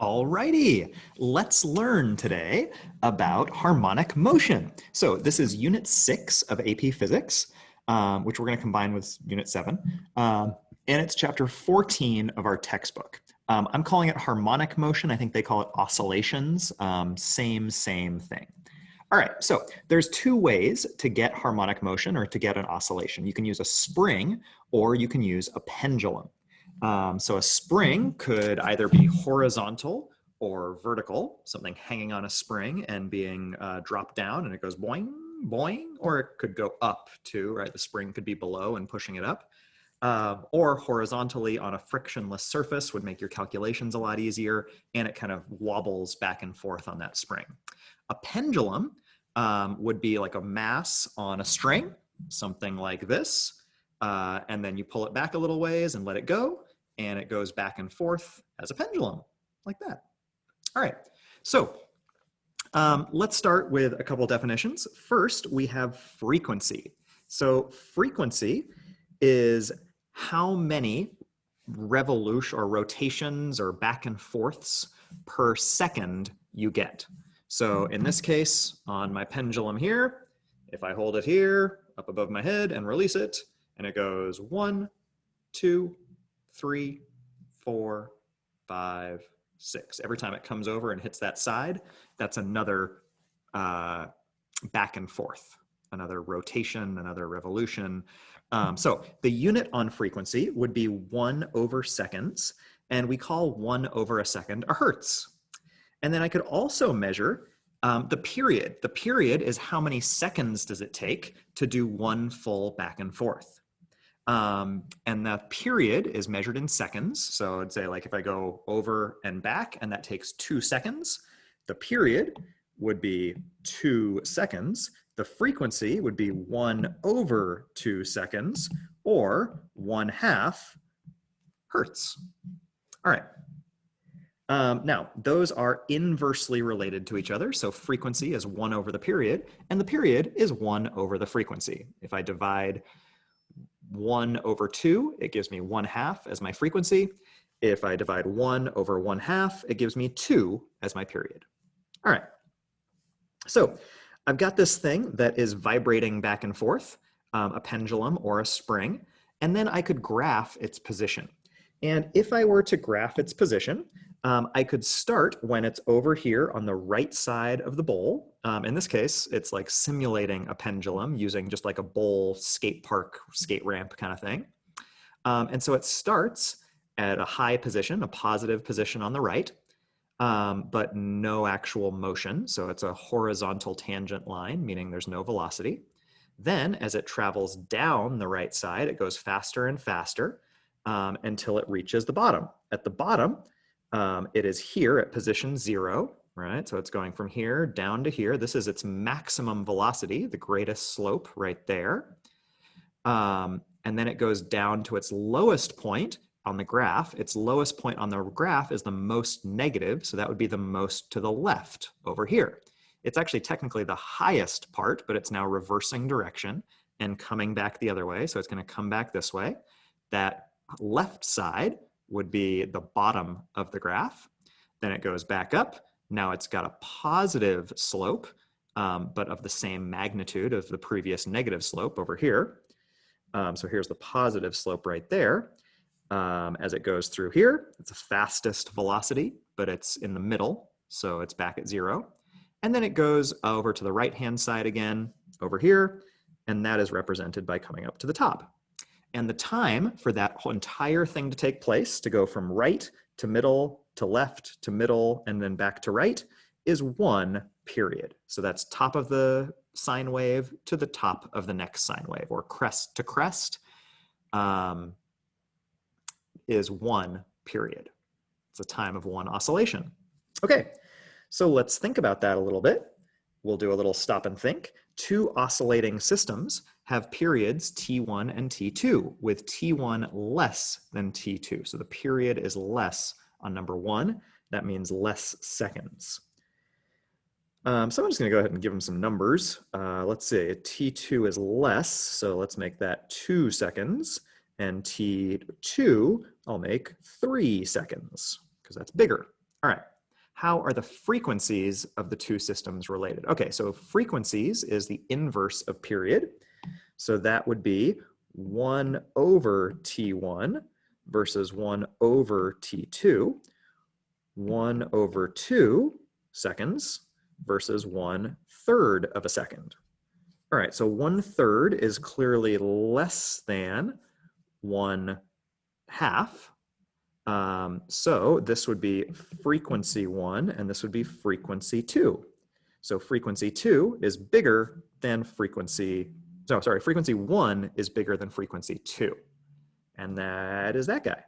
Alrighty, let's learn today about harmonic motion. So this is Unit 6 of AP Physics, which we're going to combine with Unit 7. And it's Chapter 14 of our textbook. I'm calling it harmonic motion. I think they call it oscillations. Same thing. All right, so there's two ways to get harmonic motion or to get an oscillation. You can use a spring or you can use a pendulum. So a spring could either be horizontal or vertical, something hanging on a spring and being dropped down and it goes boing, boing, or it could go up too, right? The spring could be below and pushing it up. Or horizontally on a frictionless surface would make your calculations a lot easier, and it kind of wobbles back and forth on that spring. A pendulum would be like a mass on a string, something like this, and then you pull it back a little ways and let it go, and it goes back and forth as a pendulum, like that. All right, so let's start with a couple definitions. First, we have frequency. So frequency is how many revolution or rotations or back and forths per second you get. So in this case, on my pendulum here, if I hold it here up above my head and release it, and it goes 1, 2, 3, 4, 5, 6. Every time it comes over and hits that side, that's another back and forth, another rotation, another revolution. So the unit on frequency would be 1 over seconds, and we call 1 over a second a hertz. And then I could also measure the period. The period is how many seconds does it take to do one full back and forth. And the period is measured in seconds. So I'd say like if I go over and back and that takes 2 seconds, the period would be 2 seconds. The frequency would be 1 over 2 seconds or 1/2 hertz. All right. Now, those are inversely related to each other. So frequency is 1 over the period, and the period is 1 over the frequency. If I divide 1 over 2, it gives me 1/2 as my frequency. If I divide 1 over 1/2, it gives me 2 as my period. All right. So I've got this thing that is vibrating back and forth, a pendulum or a spring, and then I could graph its position. And if I were to graph its position, I could start when it's over here on the right side of the bowl. In this case, it's like simulating a pendulum using just like a bowl skate park, skate ramp kind of thing. And so it starts at a high position, a positive position on the right, but no actual motion. So it's a horizontal tangent line, meaning there's no velocity. Then as it travels down the right side, it goes faster and faster until it reaches the bottom. At the bottom, it is here at position 0, right? So it's going from here down to here. This is its maximum velocity, the greatest slope right there. And then it goes down to its lowest point on the graph. Its lowest point on the graph is the most negative, so that would be the most to the left over here. It's actually technically the highest part, but it's now reversing direction and coming back the other way. So it's going to come back this way. That left side would be the bottom of the graph. Then it goes back up. Now it's got a positive slope, but of the same magnitude of the previous negative slope over here. So here's the positive slope right there. As it goes through here, it's the fastest velocity, but it's in the middle, so it's back at 0. And then it goes over to the right-hand side again, over here, and that is represented by coming up to the top. And the time for that whole entire thing to take place, to go from right to middle to left to middle and then back to right, is 1 period. So that's top of the sine wave to the top of the next sine wave, or crest to crest is 1 period. It's a time of 1 oscillation. Okay, so let's think about that a little bit. We'll do a little stop and think. 2 oscillating systems have periods T1 and T2, with T1 less than T2. So the period is less on number 1. That means less seconds. So I'm just going to go ahead and give them some numbers. Let's see, T2 is less, so let's make that 2 seconds. And T2, I'll make 3 seconds, because that's bigger. All right. How are the frequencies of the two systems related? Okay, so frequencies is the inverse of period. So that would be 1 over T1 versus 1 over T2, 1 over 2 seconds versus 1/3 of a second. All right, so 1/3 is clearly less than 1/2. So this would be frequency 1, and this would be frequency 2. So frequency 2 is bigger than frequency, so sorry, frequency 1 is bigger than frequency 2. And that is that guy.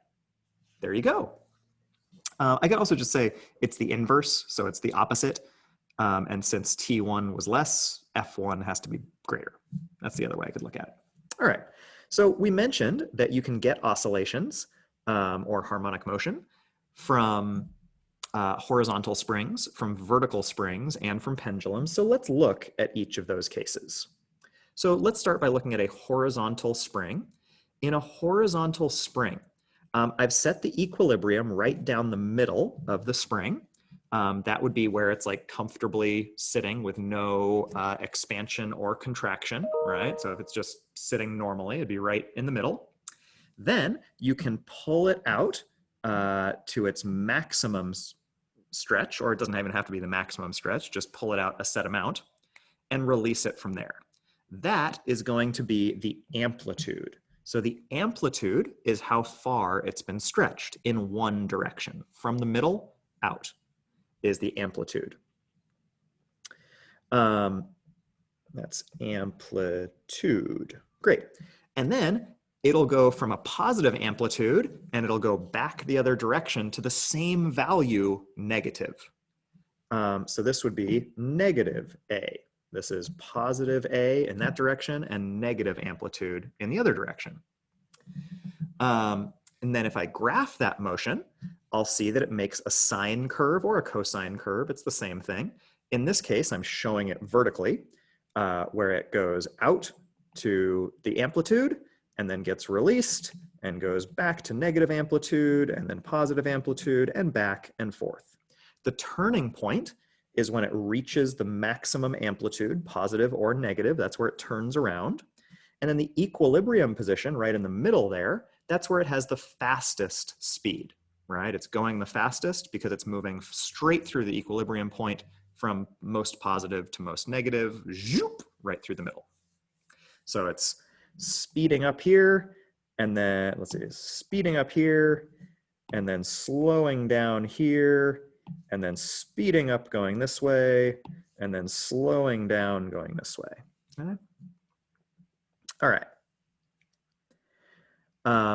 There you go. I could also just say it's the inverse, so it's the opposite. And since T1 was less, F1 has to be greater. That's the other way I could look at it. All right, so we mentioned that you can get oscillations or harmonic motion from horizontal springs, from vertical springs, and from pendulums. So let's look at each of those cases. So let's start by looking at a horizontal spring. In a horizontal spring, I've set the equilibrium right down the middle of the spring. That would be where it's like comfortably sitting with no expansion or contraction, right? So if it's just sitting normally, it'd be right in the middle. Then you can pull it out to its maximum stretch, or it doesn't even have to be the maximum stretch, just pull it out a set amount and release it from there. That is going to be the amplitude. So the amplitude is how far it's been stretched in one direction. From the middle out is the amplitude. That's amplitude. Great. And then it'll go from a positive amplitude and it'll go back the other direction to the same value, negative. So this would be negative A. This is positive A in that direction and negative amplitude in the other direction. And then if I graph that motion, I'll see that it makes a sine curve or a cosine curve. It's the same thing. In this case, I'm showing it vertically, where it goes out to the amplitude and then gets released and goes back to negative amplitude and then positive amplitude and back and forth. The turning point is when it reaches the maximum amplitude, positive or negative. That's where it turns around. And then the equilibrium position right in the middle there, that's where it has the fastest speed, right? It's going the fastest because it's moving straight through the equilibrium point from most positive to most negative, zoop, right through the middle. So it's speeding up here, and then, let's see, speeding up here, and then slowing down here, and then speeding up going this way, and then slowing down going this way. Okay. All right.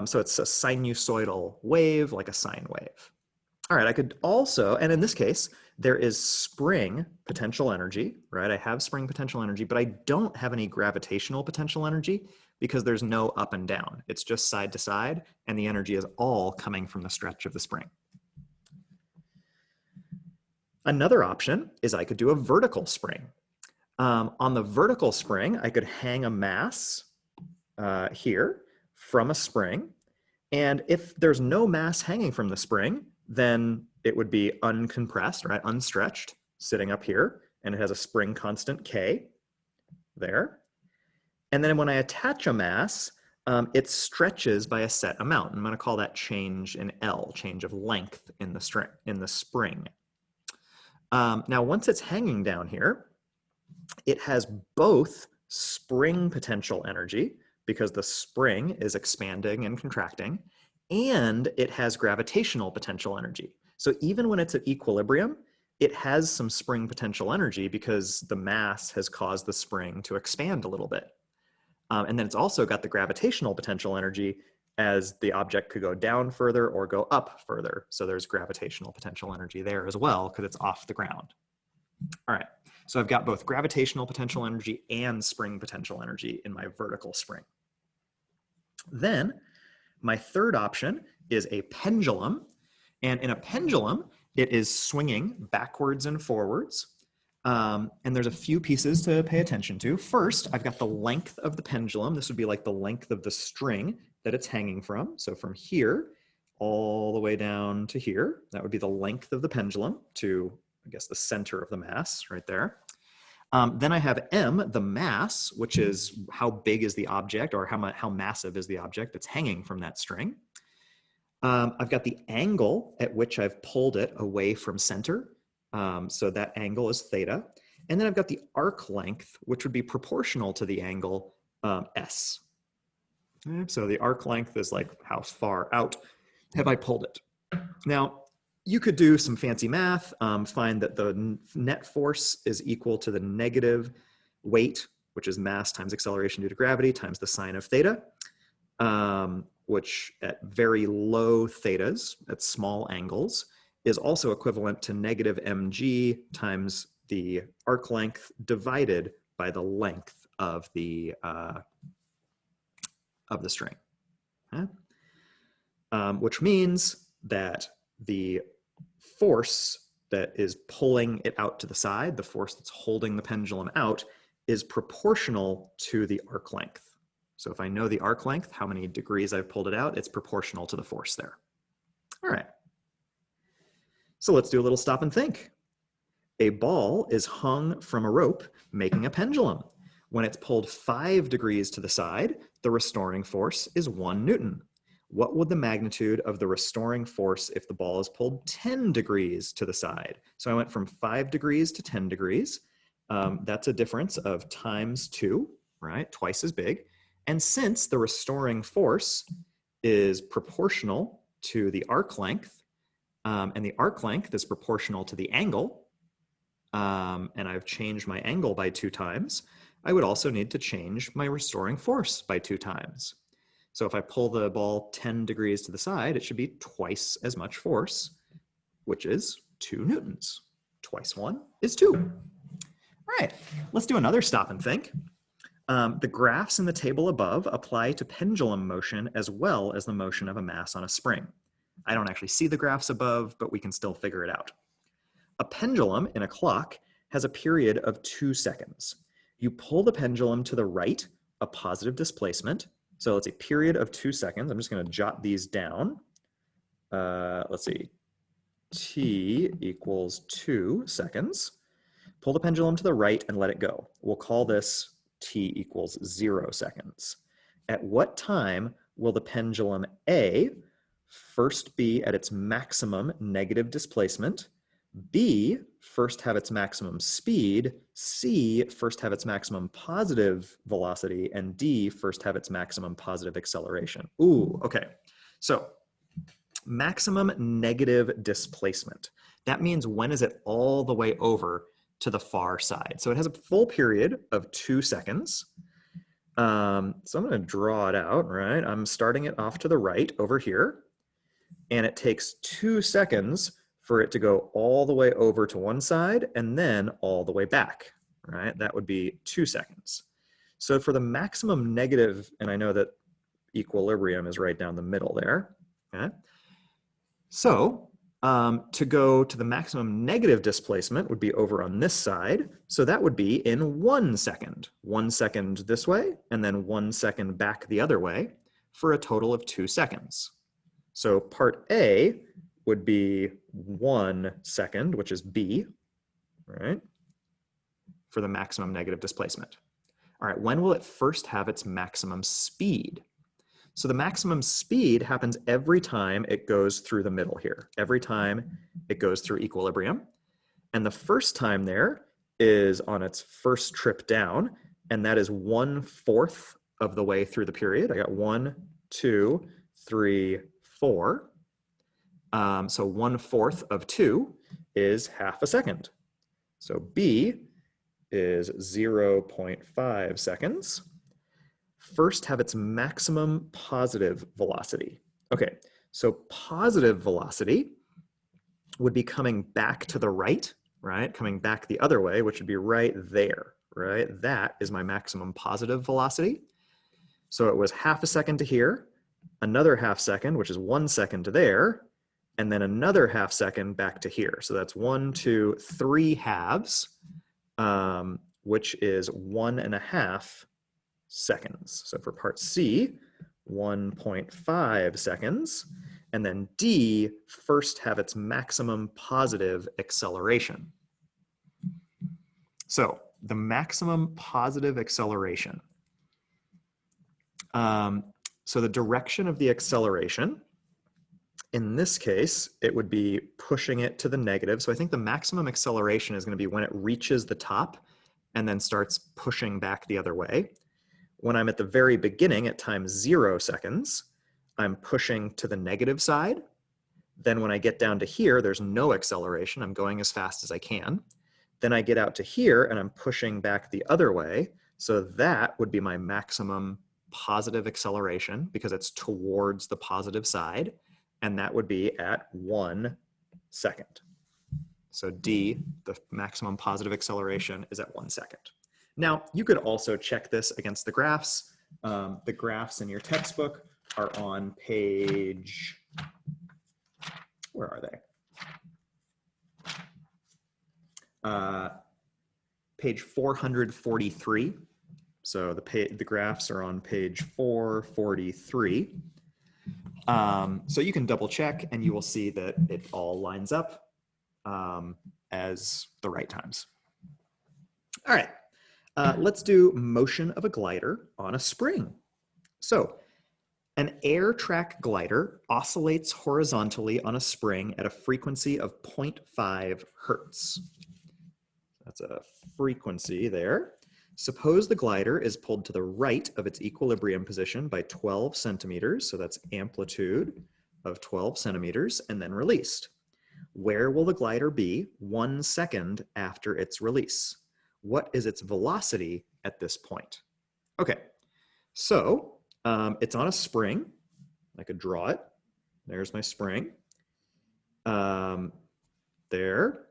So it's a sinusoidal wave, like a sine wave. All right, I could also, and in this case, there is spring potential energy, right? I have spring potential energy, but I don't have any gravitational potential energy because there's no up and down. It's just side to side, and the energy is all coming from the stretch of the spring. Another option is I could do a vertical spring. On the vertical spring, I could hang a mass here from a spring. And if there's no mass hanging from the spring, then it would be uncompressed, right? Unstretched, sitting up here. And it has a spring constant K there. And then when I attach a mass, it stretches by a set amount. I'm going to call that change in L, change of length in the spring. Now, once it's hanging down here, it has both spring potential energy, because the spring is expanding and contracting, and it has gravitational potential energy. So even when it's at equilibrium, it has some spring potential energy because the mass has caused the spring to expand a little bit. And then it's also got the gravitational potential energy as the object could go down further or go up further. So there's gravitational potential energy there as well because it's off the ground. All right, so I've got both gravitational potential energy and spring potential energy in my vertical spring. Then my third option is a pendulum. And in a pendulum, it is swinging backwards and forwards. And there's a few pieces to pay attention to. First, I've got the length of the pendulum. This would be like the length of the string that it's hanging from. So from here all the way down to here. That would be the length of the pendulum to, I guess, the center of the mass right there. Then I have m, the mass, which is how big is the object, or how massive is the object that's hanging from that string. I've got the angle at which I've pulled it away from center. So that angle is theta. And then I've got the arc length, which would be proportional to the angle s. So the arc length is like how far out have I pulled it. Now, you could do some fancy math, find that the net force is equal to the negative weight, which is mass times acceleration due to gravity, times the sine of theta, which at very low thetas, at small angles, is also equivalent to negative mg times the arc length divided by the length of the string. Okay? Which means that the force that is pulling it out to the side, the force that's holding the pendulum out, is proportional to the arc length. So if I know the arc length, how many degrees I've pulled it out, it's proportional to the force there. All right. So let's do a little stop and think. A ball is hung from a rope, making a pendulum. When it's pulled 5 degrees to the side, the restoring force is 1 Newton. What would the magnitude of the restoring force if the ball is pulled 10 degrees to the side? So I went from 5 degrees to 10 degrees. That's a difference of times 2, right? Twice as big. And since the restoring force is proportional to the arc length, and the arc length is proportional to the angle, and I've changed my angle by 2 times, I would also need to change my restoring force by 2 times. So if I pull the ball 10 degrees to the side, it should be twice as much force, which is 2 newtons. Twice 1 is 2. All right, let's do another stop and think. The graphs in the table above apply to pendulum motion as well as the motion of a mass on a spring. I don't actually see the graphs above, but we can still figure it out. A pendulum in a clock has a period of 2 seconds. You pull the pendulum to the right, a positive displacement. So let's say period of 2 seconds. I'm just going to jot these down. Let's see, t equals 2 seconds. Pull the pendulum to the right and let it go. We'll call this t equals 0 seconds. At what time will the pendulum A first be at its maximum negative displacement, B first have its maximum speed, C first have its maximum positive velocity, and D first have its maximum positive acceleration? Ooh, okay. So maximum negative displacement. That means when is it all the way over to the far side? So it has a full period of 2 seconds. So I'm going to draw it out, right? I'm starting it off to the right over here. And it takes 2 seconds for it to go all the way over to one side and then all the way back, right? That would be 2 seconds. So for the maximum negative, and I know that equilibrium is right down the middle there, okay? So to go to the maximum negative displacement would be over on this side. So that would be in 1 second. 1 second this way, and then 1 second back the other way for a total of 2 seconds. So part A would be 1 second, which is B, right, for the maximum negative displacement. All right, when will it first have its maximum speed? So the maximum speed happens every time it goes through the middle here, every time it goes through equilibrium. And the first time there is on its first trip down, and that is 1/4 of the way through the period. I got 1, 2, 3, 4. So 1/4 of 2 is half a second. So B is 0.5 seconds. First have its maximum positive velocity. Okay, so positive velocity would be coming back to the right, right? Coming back the other way, which would be right there, right? That is my maximum positive velocity. So it was half a second to here, another half second, which is 1 second to there, and then another half second back to here. So that's 1, 2, 3 halves, which is 1.5 seconds. So for part C, 1.5 seconds. and then D first have its maximum positive acceleration. So the maximum positive acceleration. So the direction of the acceleration, in this case, it would be pushing it to the negative. So I think the maximum acceleration is going to be when it reaches the top and then starts pushing back the other way. When I'm at the very beginning at time 0 seconds, I'm pushing to the negative side. Then when I get down to here, there's no acceleration. I'm going as fast as I can. Then I get out to here and I'm pushing back the other way. So that would be my maximum positive acceleration because it's towards the positive side. And that would be at 1 second. So D, the maximum positive acceleration, is at 1 second. Now, you could also check this against the graphs. The graphs in your textbook are on page, where are they? Page 443. So the graphs are on page 443. So you can double check and you will see that it all lines up as the right times. All right, let's do motion of a glider on a spring. So an air track glider oscillates horizontally on a spring at a frequency of 0.5 hertz. That's a frequency there. Suppose the glider is pulled to the right of its equilibrium position by 12 centimeters, so that's amplitude of 12 centimeters, and then released. Where will the glider be 1 second after its release? What is its velocity at this point? Okay, so it's on a spring. I could draw it. There's my spring. There.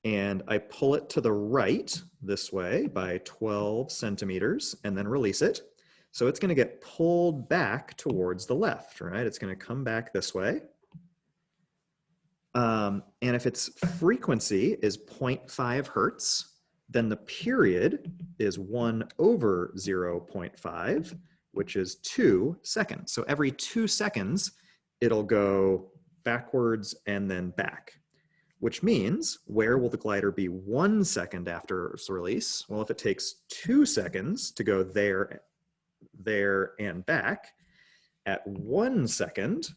And I pull it to the right this way by 12 centimeters and then release it. So it's going to get pulled back towards the left, right? It's going to come back this way. And if its frequency is 0.5 hertz, then the period is 1 over 0.5, which is 2 seconds. So every 2 seconds, it'll go backwards and then back. Which means, where will the glider be 1 second after its release? Well, if it takes 2 seconds to go there, and back, at 1 second,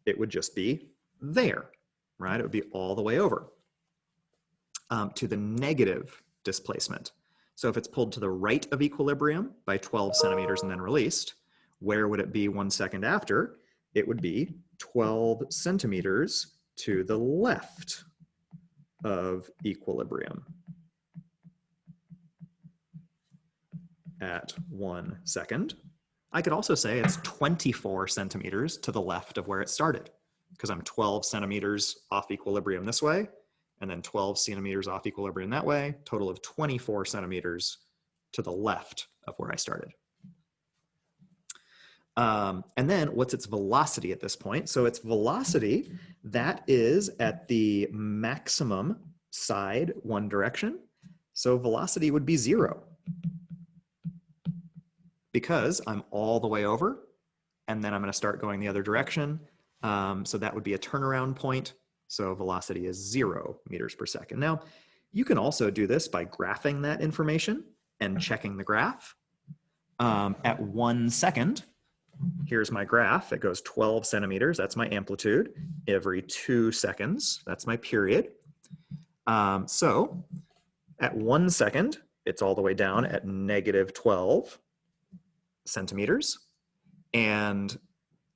it would just be there, right? It would be all the way over to the negative displacement. So if it's pulled to the right of equilibrium by 12 centimeters and then released, where would it be 1 second after? It would be 12 centimeters to the left of equilibrium at 1 second. I could also say it's 24 centimeters to the left of where it started because I'm 12 centimeters off equilibrium this way and then 12 centimeters off equilibrium that way, total of 24 centimeters to the left of where I started. And then what's its velocity at this point? So its velocity, that is at the maximum side one direction. So velocity would be 0 because I'm all the way over and then I'm going to start going the other direction. So that would be a turnaround point. So velocity is 0 meters per second. Now, you can also do this by graphing that information and checking the graph. At 1 second, here's my graph. It goes 12 centimeters. That's my amplitude. Every 2 seconds, that's my period. So at 1 second, it's all the way down at negative 12 centimeters. And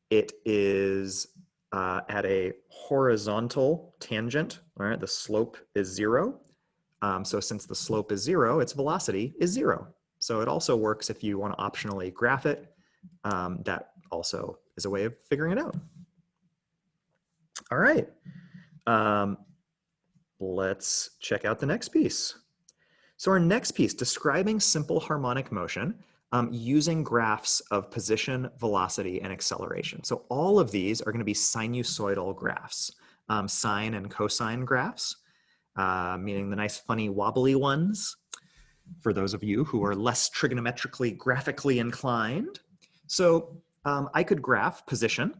it is at a horizontal tangent, all right? The slope is 0. So since the slope is 0, its velocity is 0. So it also works if you want to optionally graph it. That also is a way of figuring it out. All right. Let's check out the next piece. So our next piece, describing simple harmonic motion using graphs of position, velocity, and acceleration. So all of these are going to be sinusoidal graphs, sine and cosine graphs, meaning the nice, funny, wobbly ones for those of you who are less trigonometrically, graphically inclined. So I could graph position,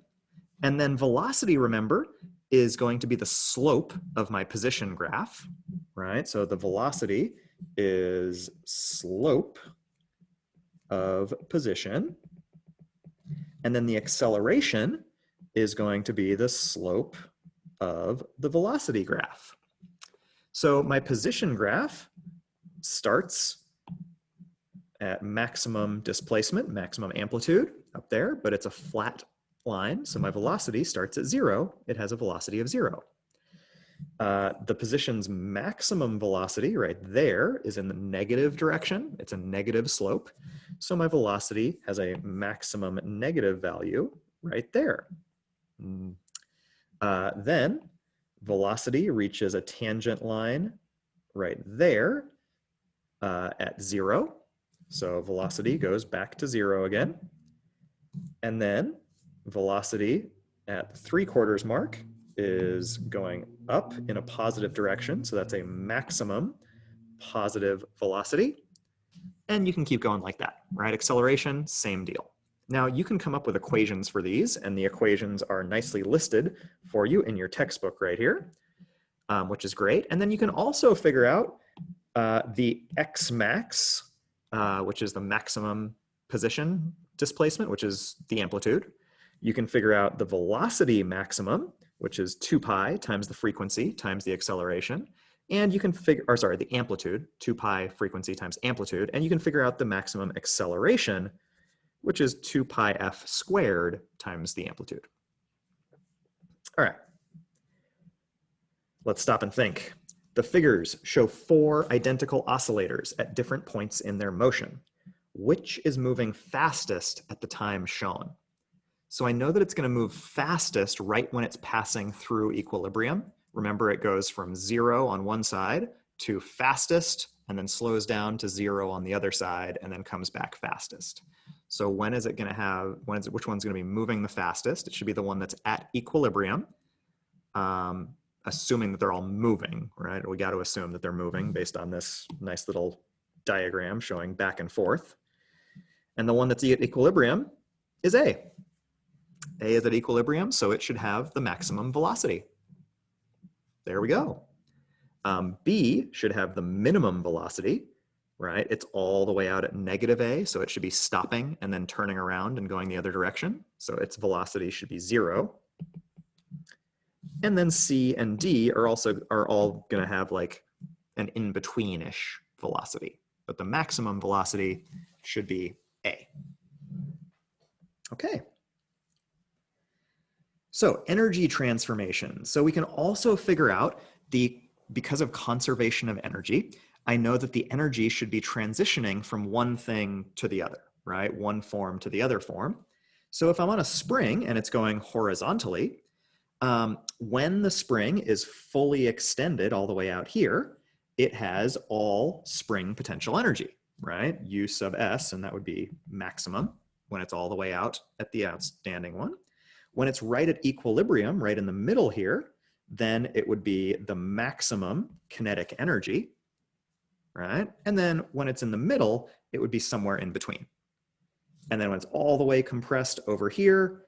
And then velocity, remember, is going to be the slope of my position graph, right? So the velocity is slope of position. And then the acceleration is going to be the slope of the velocity graph. So my position graph starts at maximum displacement, maximum amplitude up there, but it's a flat line. So my velocity starts at 0. It has a velocity of 0. The position's maximum velocity right there is in the negative direction. It's a negative slope. So my velocity has a maximum negative value right there. Then velocity reaches a tangent line right there at 0. So velocity goes back to 0 again. And then velocity at the 3/4 mark is going up in a positive direction. So that's a maximum positive velocity. And you can keep going like that, right? Acceleration, same deal. Now you can come up with equations for these, and the equations are nicely listed for you in your textbook right here, which is great. And then you can also figure out the x max, which is the maximum position displacement, which is the amplitude. You can figure out the velocity maximum, which is 2 pi times the frequency times the acceleration. And you can figure, or sorry, the amplitude, 2 pi frequency times amplitude. And you can figure out the maximum acceleration, which is 2 pi f squared times the amplitude. All right. Let's stop and think. The figures show 4 identical oscillators at different points in their motion. Which is moving fastest at the time shown? So I know that it's going to move fastest right when it's passing through equilibrium. Remember, it goes from 0 on one side to fastest, and then slows down to 0 on the other side, and then comes back fastest. So when is it going to have, which one's going to be moving the fastest? It should be the one that's at equilibrium, assuming that they're all moving, right? We got to assume that they're moving based on this nice little diagram showing back and forth. And the one that's at equilibrium is A. A is at equilibrium, so it should have the maximum velocity. There we go. B should have the minimum velocity, right? It's all the way out at negative A, so it should be stopping and then turning around and going the other direction. So its velocity should be 0. And then C and D are all going to have like an in-between-ish velocity, but the maximum velocity should be A. Okay. So energy transformation. So we can also figure out because of conservation of energy, I know that the energy should be transitioning from one thing to the other, right? One form to the other form. So if I'm on a spring and it's going horizontally, when the spring is fully extended all the way out here, it has all spring potential energy, right? U sub S, and that would be maximum when it's all the way out at the outstanding one. When it's right at equilibrium, right in the middle here, then it would be the maximum kinetic energy, right? And then when it's in the middle, it would be somewhere in between. And then when it's all the way compressed over here,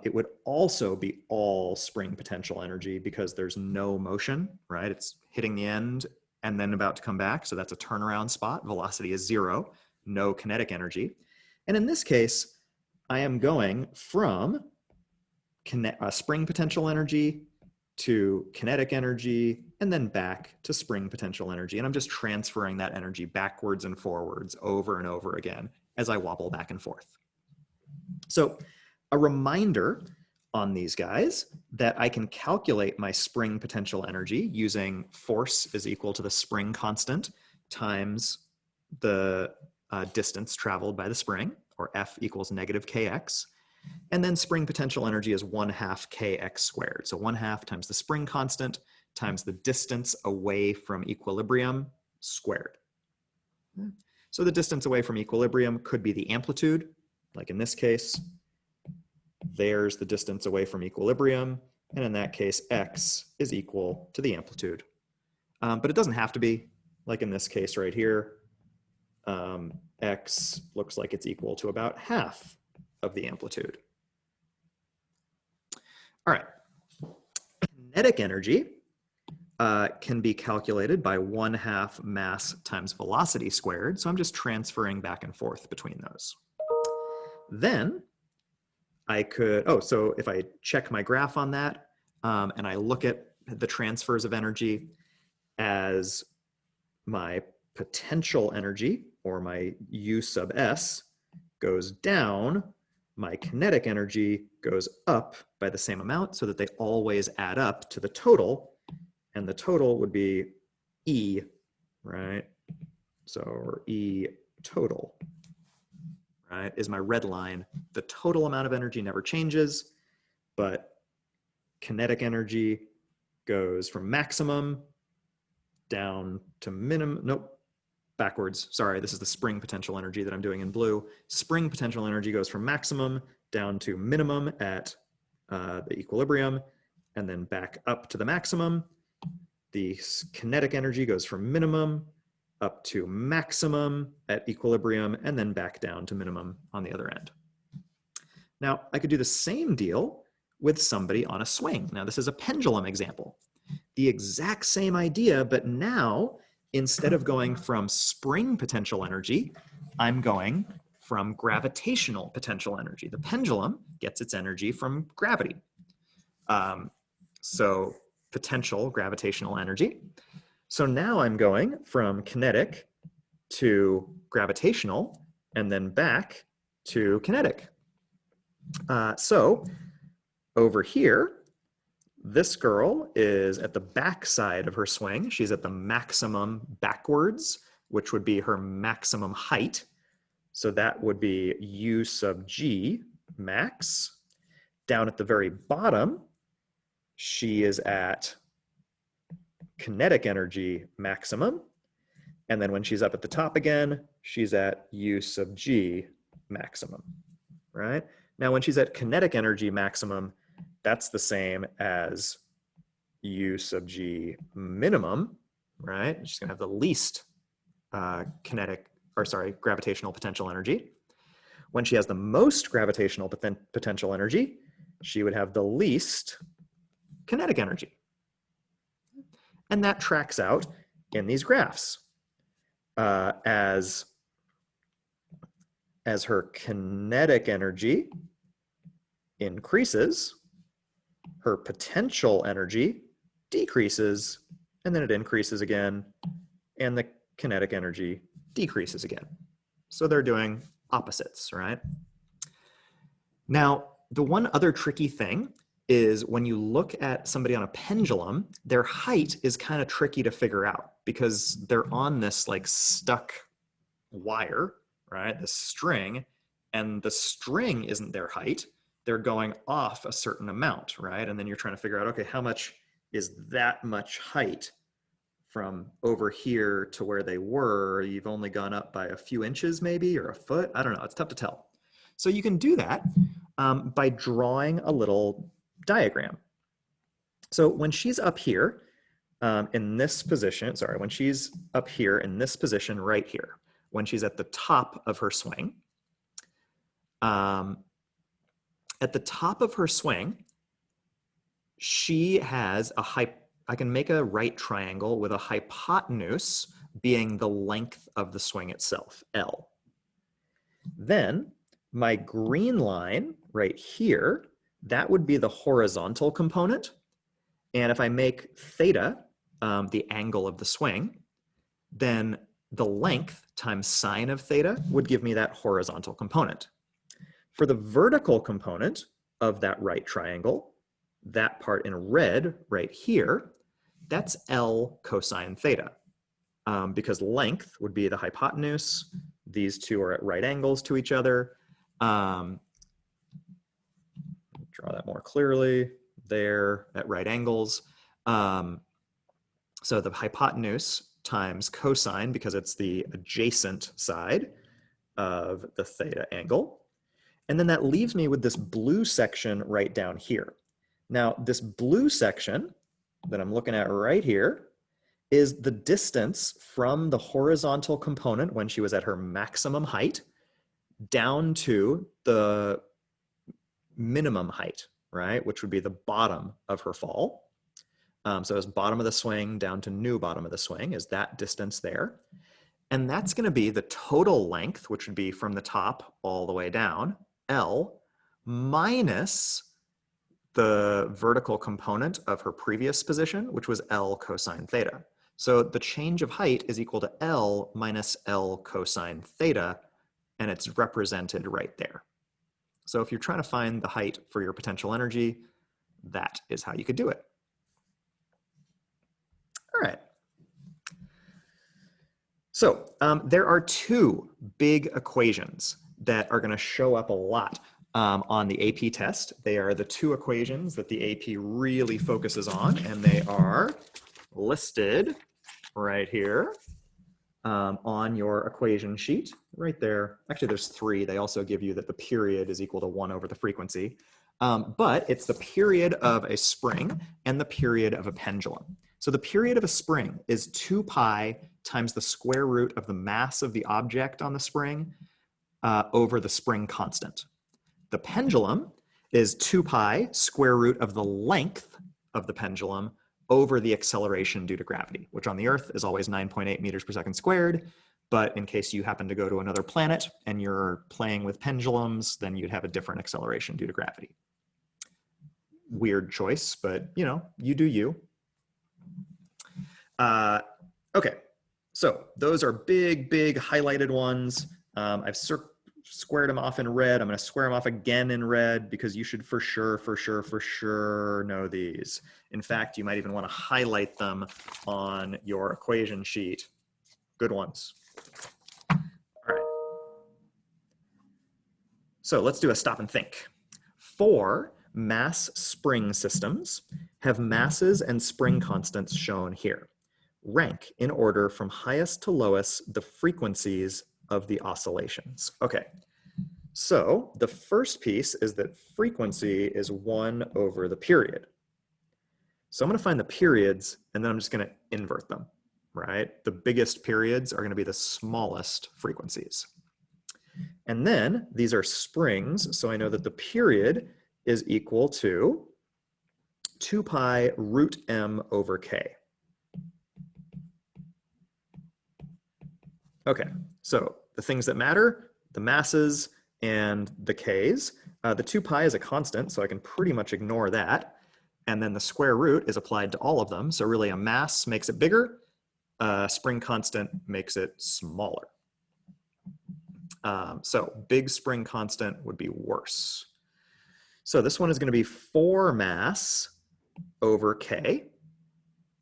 it would also be all spring potential energy because there's no motion, right? It's hitting the end and then about to come back. So that's a turnaround spot. Velocity is 0, no kinetic energy. And in this case, I am going from spring potential energy to kinetic energy, and then back to spring potential energy. And I'm just transferring that energy backwards and forwards over and over again as I wobble back and forth. So a reminder on these guys that I can calculate my spring potential energy using force is equal to the spring constant times the distance traveled by the spring, or F equals negative kx. And then spring potential energy is 1/2 kx squared. So 1/2 times the spring constant times the distance away from equilibrium squared. So the distance away from equilibrium could be the amplitude, like in this case. There's the distance away from equilibrium. And in that case, x is equal to the amplitude. But it doesn't have to be, like in this case right here. X looks like it's equal to about half of the amplitude. All right. Kinetic energy can be calculated by 1/2 mass times velocity squared. So I'm just transferring back and forth between those. Then I could, so if I check my graph on that and I look at the transfers of energy as my potential energy, or my U sub S, goes down, my kinetic energy goes up by the same amount, so that they always add up to the total, and the total would be E, right? So, or E total, right, is my red line. The total amount of energy never changes, but kinetic energy goes from maximum down to minimum, nope, backwards. Sorry, this is the spring potential energy that I'm doing in blue. Spring potential energy goes from maximum down to minimum at the equilibrium, and then back up to the maximum. The kinetic energy goes from minimum up to maximum at equilibrium, and then back down to minimum on the other end. Now, I could do the same deal with somebody on a swing. Now, this is a pendulum example. The exact same idea, but now, instead of going from spring potential energy, I'm going from gravitational potential energy. The pendulum gets its energy from gravity. So potential gravitational energy. So now I'm going from kinetic to gravitational and then back to kinetic. So over here, this girl is at the back side of her swing. She's at the maximum backwards, which would be her maximum height. So that would be U sub G max. Down at the very bottom, she is at kinetic energy maximum. And then when she's up at the top again, she's at U sub G maximum, right? Now, when she's at kinetic energy maximum, that's the same as U sub G minimum, right? She's gonna have the least gravitational potential energy. When she has the most gravitational potential energy, she would have the least kinetic energy. And that tracks out in these graphs. As her kinetic energy increases, her potential energy decreases, and then it increases again, and the kinetic energy decreases again. So they're doing opposites, right? Now, the one other tricky thing is when you look at somebody on a pendulum, their height is kind of tricky to figure out because they're on this like stuck wire, right? This string, and the string isn't their height. They're going off a certain amount, right? And then you're trying to figure out, okay, how much is that much height from over here to where they were? You've only gone up by a few inches maybe, or a foot. I don't know, it's tough to tell. So you can do that by drawing a little diagram. So when she's up here in this position, when she's up here in this position right here, when she's at the top of her swing, at the top of her swing, she has I can make a right triangle with a hypotenuse being the length of the swing itself, L. Then my green line right here, that would be the horizontal component. And if I make theta the angle of the swing, then the length times sine of theta would give me that horizontal component. For the vertical component of that right triangle, that part in red right here, that's L cosine theta, because length would be the hypotenuse. These two are at right angles to each other. Draw that more clearly. They're at right angles. So the hypotenuse times cosine, because it's the adjacent side of the theta angle. And then that leaves me with this blue section right down here. Now, this blue section that I'm looking at right here is the distance from the horizontal component when she was at her maximum height down to the minimum height, right, which would be the bottom of her fall. So it's bottom of the swing down to new bottom of the swing is that distance there. And that's going to be the total length, which would be from the top all the way down, L, minus the vertical component of her previous position, which was L cosine theta. So the change of height is equal to L minus L cosine theta, and it's represented right there. So if you're trying to find the height for your potential energy, that is how you could do it. All right. So there are two big equations that are going to show up a lot on the AP test. They are the two equations that the AP really focuses on, and they are listed right here on your equation sheet, right there. Actually, there's three. They also give you that the period is equal to 1 over the frequency. But it's the period of a spring and the period of a pendulum. So the period of a spring is 2 pi times the square root of the mass of the object on the spring over the spring constant. The pendulum is 2 pi square root of the length of the pendulum over the acceleration due to gravity, which on the Earth is always 9.8 meters per second squared. But in case you happen to go to another planet and you're playing with pendulums, then you'd have a different acceleration due to gravity. Weird choice, but you know, you do you. Okay, so those are big, big highlighted ones. I've squared them off in red. I'm going to square them off again in red because you should for sure know these. In fact, you might even want to highlight them on your equation sheet. Good ones. All right. So let's do a stop and think. 4 mass spring systems have masses and spring constants shown here. Rank in order from highest to lowest the frequencies of the oscillations. Okay, so the first piece is that frequency is 1 over the period. So I'm going to find the periods, and then I'm just going to invert them, right? The biggest periods are going to be the smallest frequencies. And then these are springs, so I know that the period is equal to 2 pi root m over k. Okay, so the things that matter, the masses and the k's. The 2 pi is a constant, so I can pretty much ignore that. And then the square root is applied to all of them. So really a mass makes it bigger, spring constant makes it smaller. So big spring constant would be worse. So this one is going to be 4 mass over k.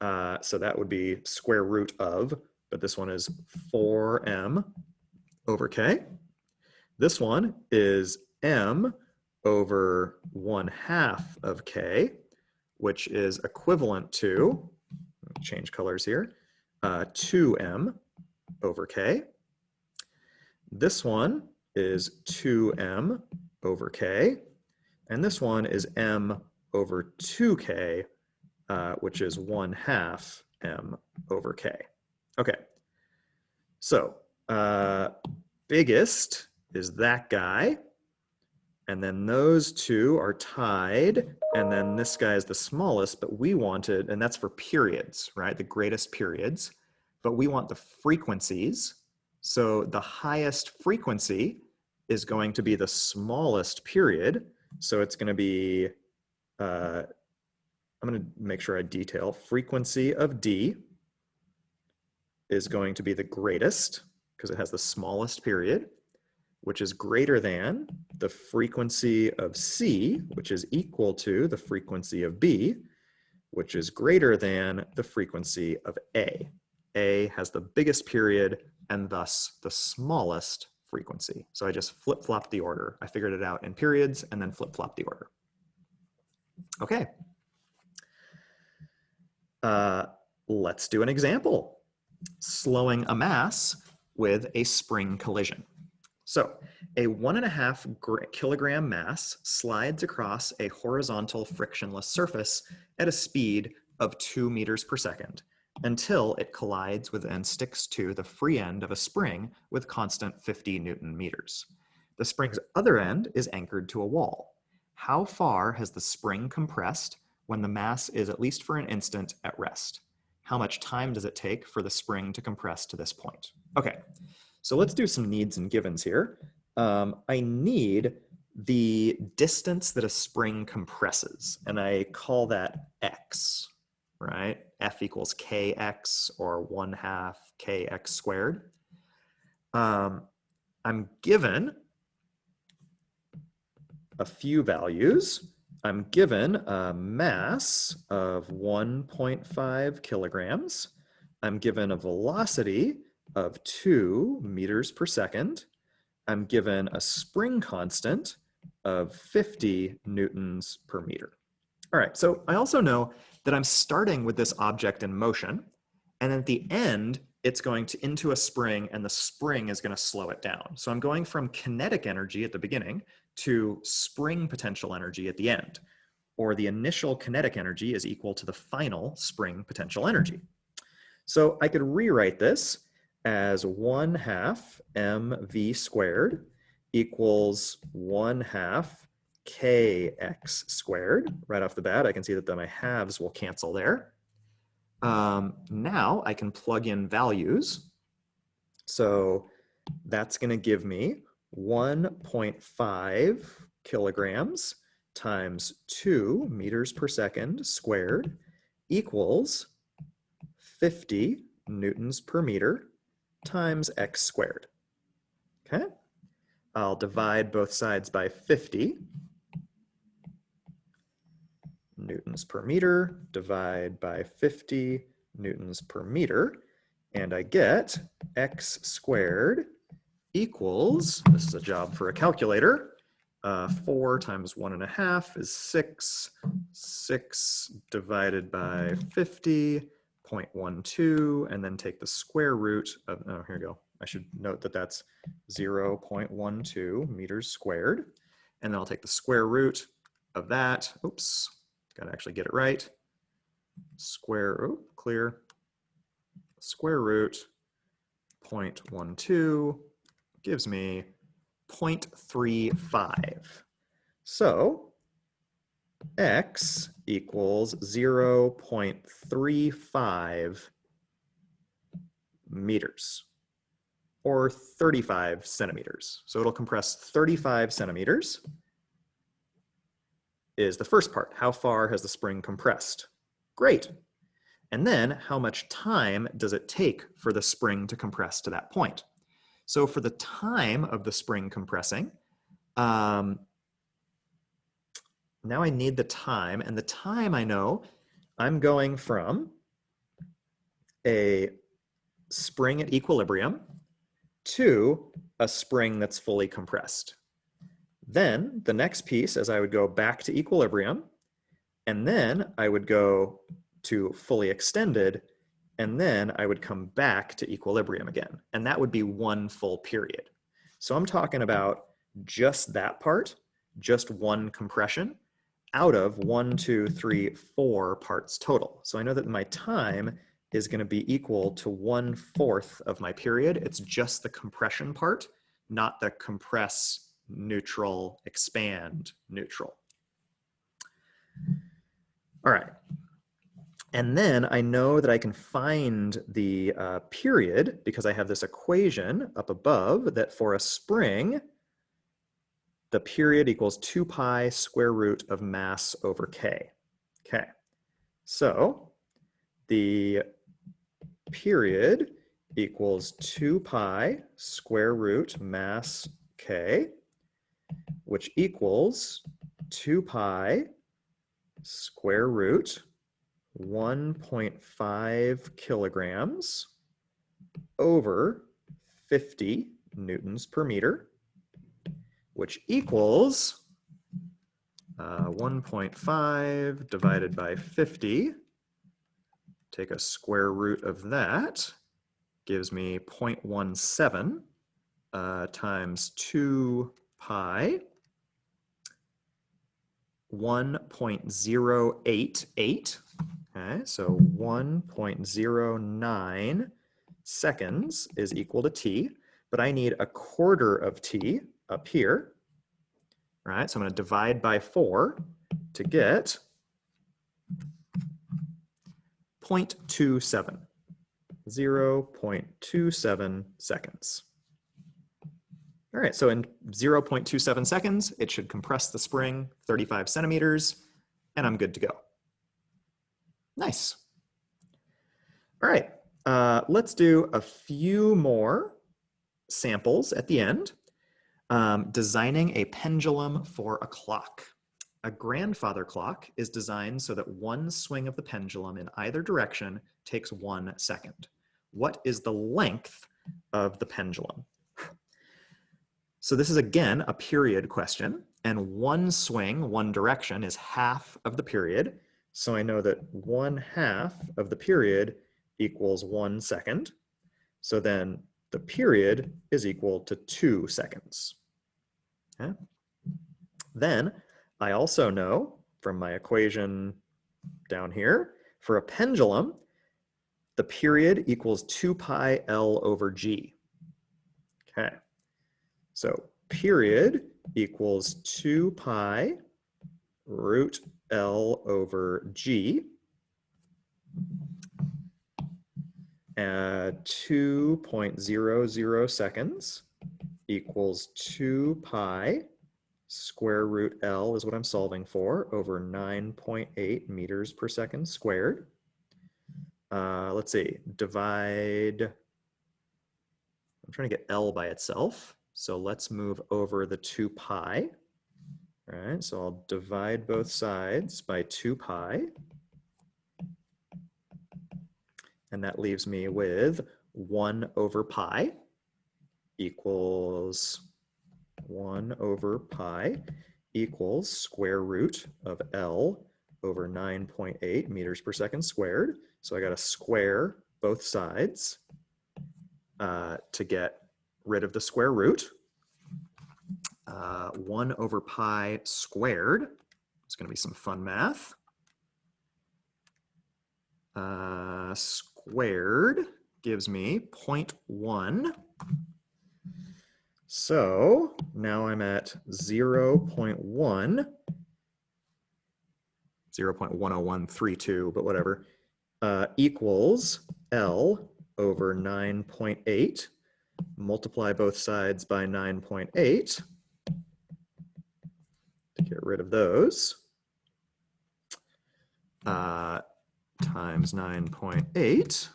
So that would be square root of, but this one is 4m over k. This one is m over 1/2 of k, which is equivalent to, change colors here, 2m over k. This one is 2m over k. And this one is m over 2k, which is 1/2 m over k. Okay, so biggest is that guy, and then those two are tied, and then this guy is the smallest, but we wanted, and that's for periods, right? The greatest periods, but we want the frequencies. So the highest frequency is going to be the smallest period. So it's going to be, I'm going to make sure I detail, frequency of D is going to be the greatest because it has the smallest period, which is greater than the frequency of C, which is equal to the frequency of B, which is greater than the frequency of A. A has the biggest period and thus the smallest frequency. So I just flip-flopped the order. I figured it out in periods and then flip-flopped the order. Okay. Let's do an example. Slowing a mass with a spring collision. So a 1.5 kilogram mass slides across a horizontal frictionless surface at a speed of 2 meters per second until it collides with and sticks to the free end of a spring with constant 50 Newton meters. The spring's other end is anchored to a wall. How far has the spring compressed when the mass is, at least for an instant, at rest? How much time does it take for the spring to compress to this point? Okay, so let's do some needs and givens here. I need the distance that a spring compresses, and I call that x, right? F equals kx, or 1/2 kx squared. I'm given a few values. I'm given a mass of 1.5 kilograms. I'm given a velocity of 2 meters per second. I'm given a spring constant of 50 newtons per meter. All right, so I also know that I'm starting with this object in motion, and at the end, it's going to into a spring, and the spring is going to slow it down. So I'm going from kinetic energy at the beginning to spring potential energy at the end, or the initial kinetic energy is equal to the final spring potential energy. So I could rewrite this as 1/2 mv squared equals 1/2 kx squared. Right off the bat, I can see that my halves will cancel there. Now I can plug in values. So that's going to give me 1.5 kilograms times 2 meters per second squared equals 50 newtons per meter times x squared. Okay, I'll divide both sides by 50. Newtons per meter, divide by 50 newtons per meter, and I get x squared equals, this is a job for a calculator, 4 times 1.5 is 6. 6 divided by 50, 0.12, and then take the square root of, oh, here we go. I should note that that's 0.12 meters squared. And then I'll take the square root of that. Oops, gotta actually get it right. Square, oh, clear. Square root 0.12 gives me 0.35. So x equals 0.35 meters, or 35 centimeters. So it'll compress 35 centimeters is the first part. How far has the spring compressed? Great. And then how much time does it take for the spring to compress to that point? So for the time of the spring compressing, now I need the time, and the time I know I'm going from a spring at equilibrium to a spring that's fully compressed. Then the next piece is I would go back to equilibrium, and then I would go to fully extended, and then I would come back to equilibrium again. And that would be one full period. So I'm talking about just that part, just one compression, out of 1, 2, 3, 4 parts total. So I know that my time is going to be equal to 1/4 of my period. It's just the compression part, not the compress, neutral, expand, neutral. All right. And then I know that I can find the period because I have this equation up above that for a spring, the period equals 2 pi square root of mass over k. Okay, so the period equals 2 pi square root mass k, which equals 2 pi square root 1.5 kilograms over 50 newtons per meter, which equals 1.5 divided by 50. Take a square root of that, gives me 0.17 times 2 pi, 1.088. Okay, so 1.09 seconds is equal to t, but I need a quarter of t up here. right? So I'm going to divide by 4 to get 0.27, 0.27 seconds. All right, so in 0.27 seconds, it should compress the spring 35 centimeters, and I'm good to go. Nice. All right, let's do a few more samples at the end. Designing a pendulum for a clock. A grandfather clock is designed so that one swing of the pendulum in either direction takes 1 second. What is the length of the pendulum? So this is again a period question, and one swing, one direction, is half of the period. So I know that 1/2 of the period equals 1 second. So then the period is equal to 2 seconds. Okay. Then I also know from my equation down here, for a pendulum, the period equals 2 pi L over G. Okay. So period equals 2 pi root L over G. 2.00 seconds equals 2 pi square root L is what I'm solving for, over 9.8 meters per second squared. Let's see, divide, I'm trying to get L by itself. So let's move over the 2 pi. All right, so I'll divide both sides by 2 pi. And that leaves me with 1 over pi equals 1 over pi equals square root of L over 9.8 meters per second squared. So I got to square both sides to get rid of the square root. 1 over pi squared. It's going to be some fun math. Squared gives me 0.1. So now I'm at 0.1, 0.10132, but whatever, equals L over 9.8. Multiply both sides by 9.8 to get rid of those. Times 9.8,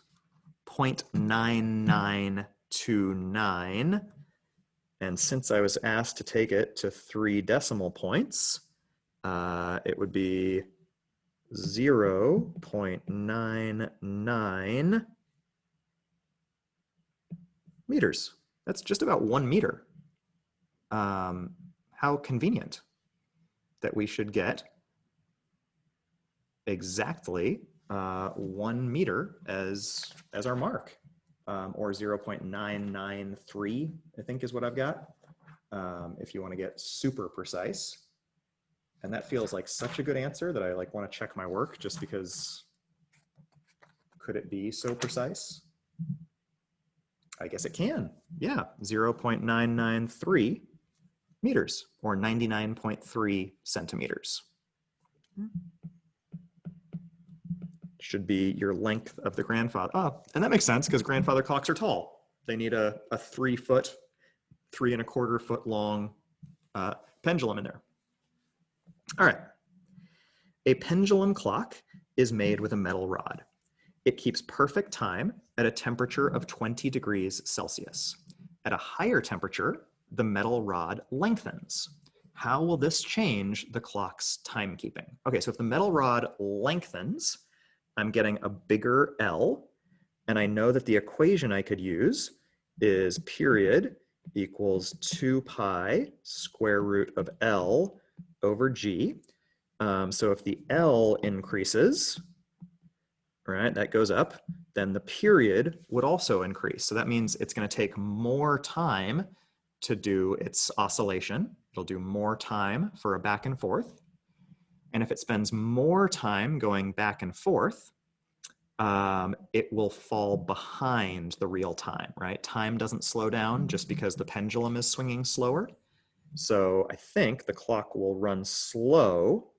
0.9929. And since I was asked to take it to 3 decimal points, it would be 0.99 meters. That's just about 1 meter. How convenient that we should get exactly 1 meter as our mark, or 0.993, I think is what I've got, if you want to get super precise. And that feels like such a good answer that I want to check my work just because could it be so precise? I guess it can. Yeah, 0.993 meters or 99.3 centimeters. Should be your length of the grandfather. Oh, and that makes sense because grandfather clocks are tall. They need a 3 foot, 3¼ foot long pendulum in there. All right. A pendulum clock is made with a metal rod. It keeps perfect time at a temperature of 20 degrees Celsius. At a higher temperature, the metal rod lengthens. How will this change the clock's timekeeping? Okay, so if the metal rod lengthens, I'm getting a bigger L, and I know that the equation I could use is period equals 2 pi square root of L over G. So if the L increases, right, that goes up, then the period would also increase. So that means it's going to take more time to do its oscillation. It'll do more time for a back and forth. And if it spends more time going back and forth, it will fall behind the real time, right? Time doesn't slow down just because the pendulum is swinging slower. So I think the clock will run slow.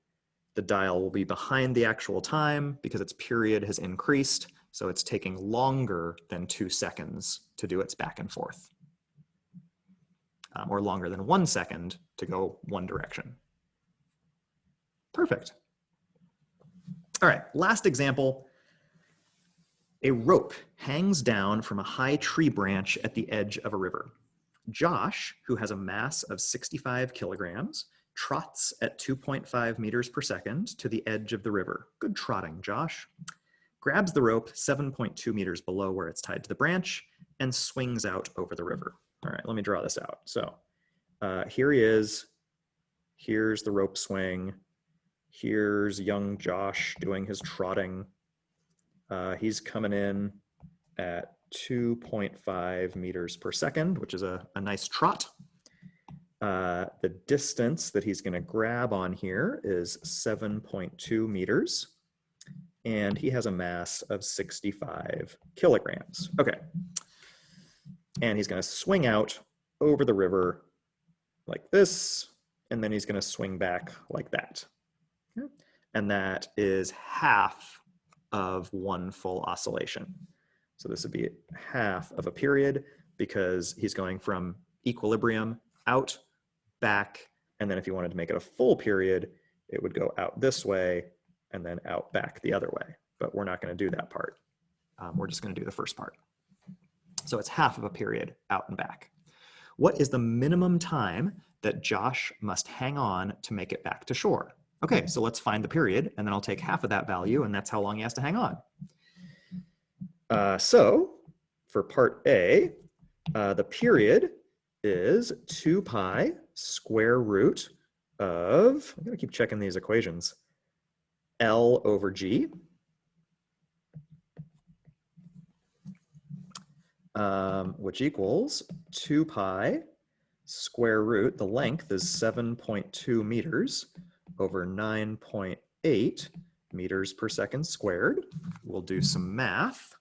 The dial will be behind the actual time because its period has increased. So it's taking longer than 2 seconds to do its back and forth, or longer than 1 second to go one direction. Perfect. All right, last example. A rope hangs down from a high tree branch at the edge of a river. Josh, who has a mass of 65 kilograms, trots at 2.5 meters per second to the edge of the river. Good trotting, Josh. Grabs the rope 7.2 meters below where it's tied to the branch and swings out over the river. All right, let me draw this out. So here he is. Here's the rope swing. Here's young Josh doing his trotting. He's coming in at 2.5 meters per second, which is a nice trot. The distance that he's going to grab on here is 7.2 meters, and he has a mass of 65 kilograms. Okay. And he's going to swing out over the river like this, and then he's going to swing back like that. Okay. And that is half of one full oscillation. So this would be half of a period because he's going from equilibrium out, back, and then if you wanted to make it a full period, it would go out this way and then out back the other way. But we're not going to do that part. We're just going to do the first part. So it's half of a period out and back. What is the minimum time that Josh must hang on to make it back to shore? Okay, so let's find the period, and then I'll take half of that value, and that's how long he has to hang on. So for part A, the period is 2 pi square root of, I'm going to keep checking these equations, L over G, which equals 2 pi square root, the length is 7.2 meters over 9.8 meters per second squared. We'll do some math.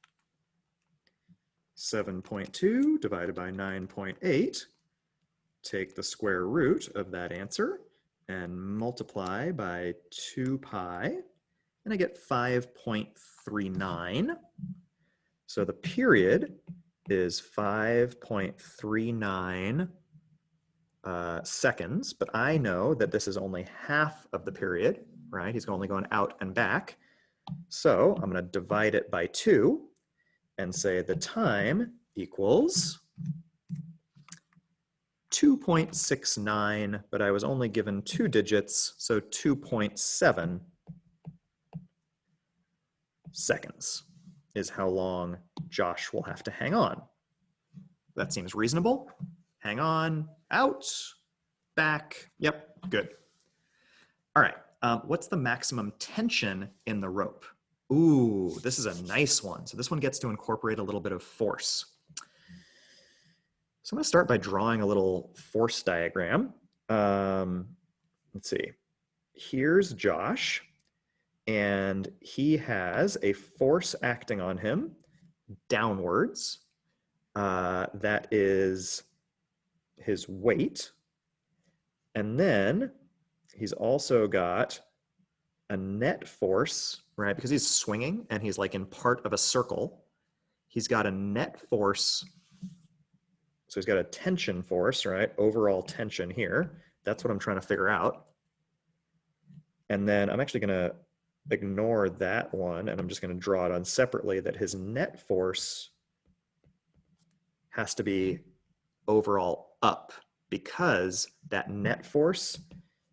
7.2 divided by 9.8. Take the square root of that answer and multiply by 2 pi, and I get 5.39. So the period is 5.39 seconds, but I know that this is only half of the period, right? He's only going out and back. So I'm going to divide it by 2 and say the time equals 2.69, but I was only given 2 digits, so 2.7 seconds is how long Josh will have to hang on. That seems reasonable. Hang on, out, back. Yep, good. All right, what's the maximum tension in the rope? Ooh, this is a nice one. So this one gets to incorporate a little bit of force. So I'm going to start by drawing a little force diagram. Let's see. Here's Josh, and he has a force acting on him downwards. That is his weight. And then he's also got a net force, right? Because he's swinging and he's like in part of a circle. He's got a net force. So he's got a tension force, right? Overall tension here. That's what I'm trying to figure out. And then I'm actually going to ignore that one, and I'm just going to draw it on separately that his net force has to be overall up, because that net force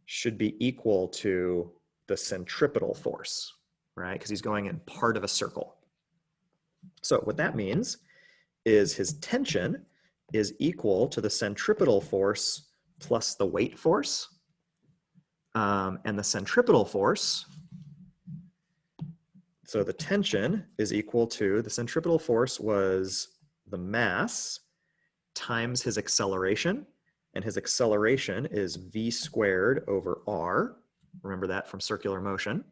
should be equal to the centripetal force, right? Because he's going in part of a circle. So what that means is his tension is equal to the centripetal force plus the weight force. And the centripetal force, so the tension is equal to, the centripetal force was the mass times his acceleration, and his acceleration is v squared over r, remember that from circular motion,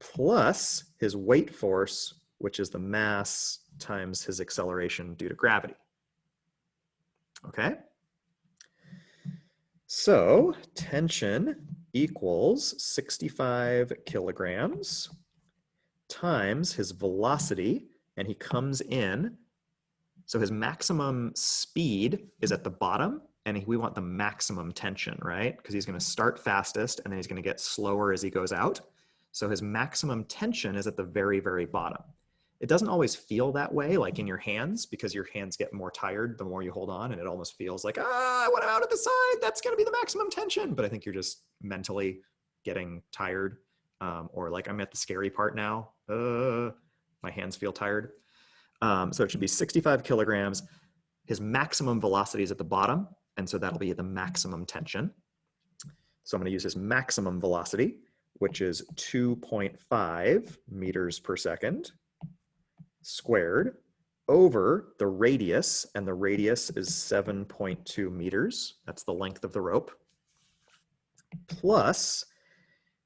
plus his weight force, which is the mass times his acceleration due to gravity. Okay? So tension equals 65 kilograms times his velocity, and he comes in. So his maximum speed is at the bottom, and we want the maximum tension, right? Because he's going to start fastest, and then he's going to get slower as he goes out. So his maximum tension is at the very, very bottom. It doesn't always feel that way, like in your hands, because your hands get more tired the more you hold on, and it almost feels like, I want him out at the side, that's going to be the maximum tension. But I think you're just mentally getting tired, or like, I'm at the scary part now. My hands feel tired. So it should be 65 kilograms. His maximum velocity is at the bottom, and so that'll be the maximum tension. So I'm going to use his maximum velocity, which is 2.5 meters per second squared over the radius, and the radius is 7.2 meters. That's the length of the rope, plus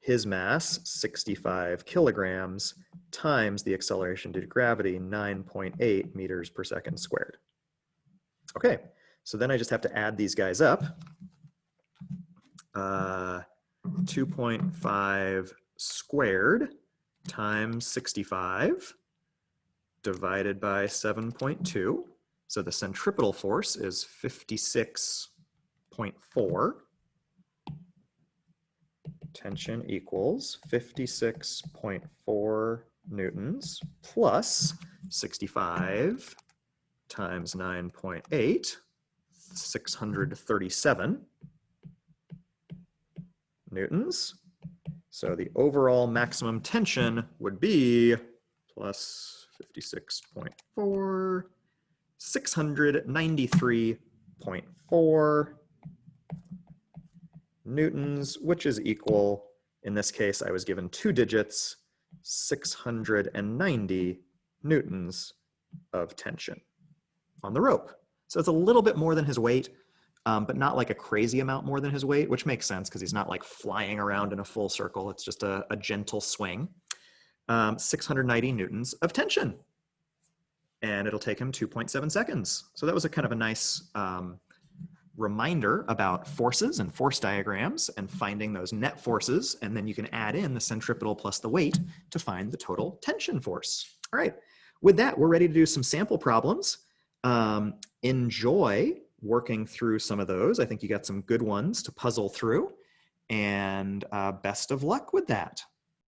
his mass, 65 kilograms, times the acceleration due to gravity, 9.8 meters per second squared. Okay, so then I just have to add these guys up. 2.5 squared times 65 divided by 7.2. So the centripetal force is 56.4. Tension equals 56.4 newtons plus 65 times 9.8, 637 newtons. So the overall maximum tension would be plus 56.4, 693.4 newtons, which is equal, in this case, I was given 2 digits, 690 newtons of tension on the rope. So it's a little bit more than his weight, but not like a crazy amount more than his weight, which makes sense because he's not like flying around in a full circle. It's just a gentle swing. 690 newtons of tension. And it'll take him 2.7 seconds. So that was a kind of a nice reminder about forces and force diagrams and finding those net forces. And then you can add in the centripetal plus the weight to find the total tension force. All right, with that, we're ready to do some sample problems. Enjoy working through some of those. I think you got some good ones to puzzle through, and best of luck with that.